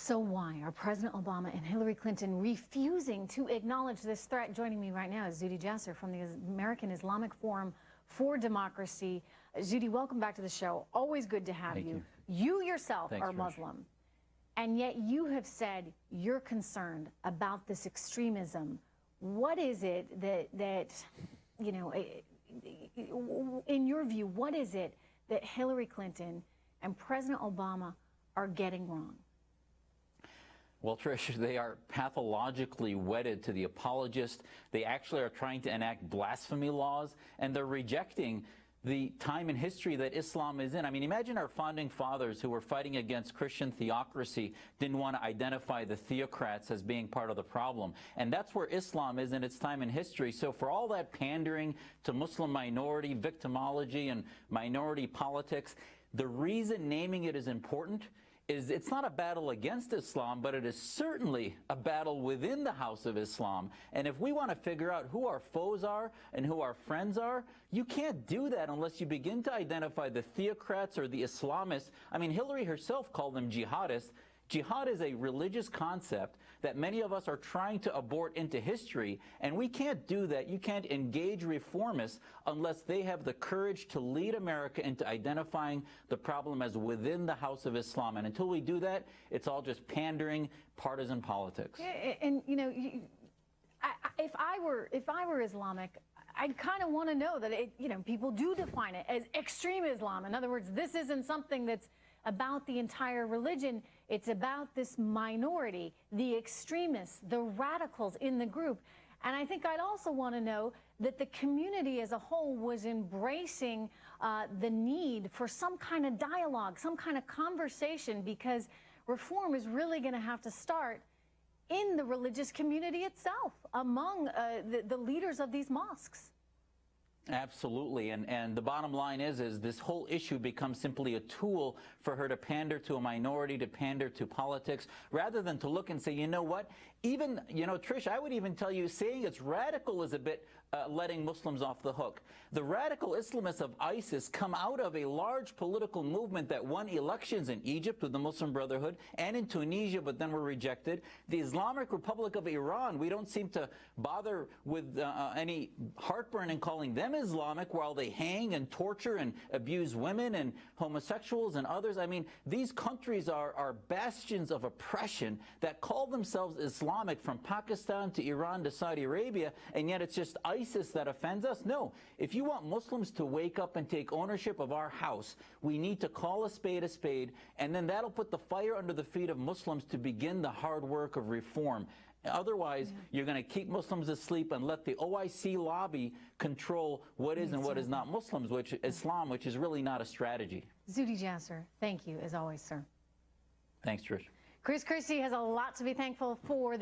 So why are President Obama and Hillary Clinton refusing to acknowledge this threat? Joining me right now is Zuhdi Jasser from the American Islamic Forum for Democracy. Zuhdi, welcome back to the show. Always good to have you. You yourself are Muslim, and yet you have said you're concerned about this extremism. What is it that you know, in your view, what is it that Hillary Clinton and President Obama are getting wrong? Well, Trish, they are pathologically wedded to the apologist. They actually are trying to enact blasphemy laws, and they're rejecting the time in history that Islam is in. I mean, imagine our founding fathers who were fighting against Christian theocracy didn't want to identify the theocrats as being part of the problem. And that's where Islam is in its time in history. So for all that pandering to Muslim minority victimology and minority politics, the reason naming it is important is it's not a battle against Islam, but it is certainly a battle within the house of Islam. And if we want to figure out who our foes are and who our friends are, you can't do that unless you begin to identify the theocrats or the Islamists. I mean, Hillary herself called them jihadists. Jihad is a religious concept that many of us are trying to abort into history, and we can't do that. You can't engage reformists unless they have the courage to lead America into identifying the problem as within the house of Islam. And until we do that, it's all just pandering, partisan politics. And you know, if I were Islamic, I'd kind of want to know that people do define it as extreme Islam. In other words, this isn't something that's about the entire religion. It's about this minority, the extremists, the radicals in the group. And I think I'd also want to know that the community as a whole was embracing the need for some kind of dialogue, some kind of conversation, because reform is really going to have to start in the religious community itself, among the leaders of these mosques. Absolutely, and the bottom line is this whole issue becomes simply a tool for her to pander to a minority, to pander to politics, rather than to look and say, you know what, even, Trish, I would even tell you saying it's radical is a bit letting Muslims off the hook. The radical Islamists of ISIS come out of a large political movement that won elections in Egypt with the Muslim Brotherhood and in Tunisia, but then were rejected. The Islamic Republic of Iran, we don't seem to bother with any heartburn in calling them Islamic, while they hang and torture and abuse women and homosexuals and others. I mean, these countries are bastions of oppression that call themselves Islamic, from Pakistan to Iran to Saudi Arabia, and yet it's just ISIS that offends us? No. If you want Muslims to wake up and take ownership of our house, we need to call a spade, and then that'll put the fire under the feet of Muslims to begin the hard work of reform. Otherwise, you're going to keep Muslims asleep and let the OIC lobby control what is and what is not Muslims, Islam, which is really not a strategy. Zuhdi Jasser, thank you as always, sir. Thanks, Trish. Chris Christie has a lot to be thankful for.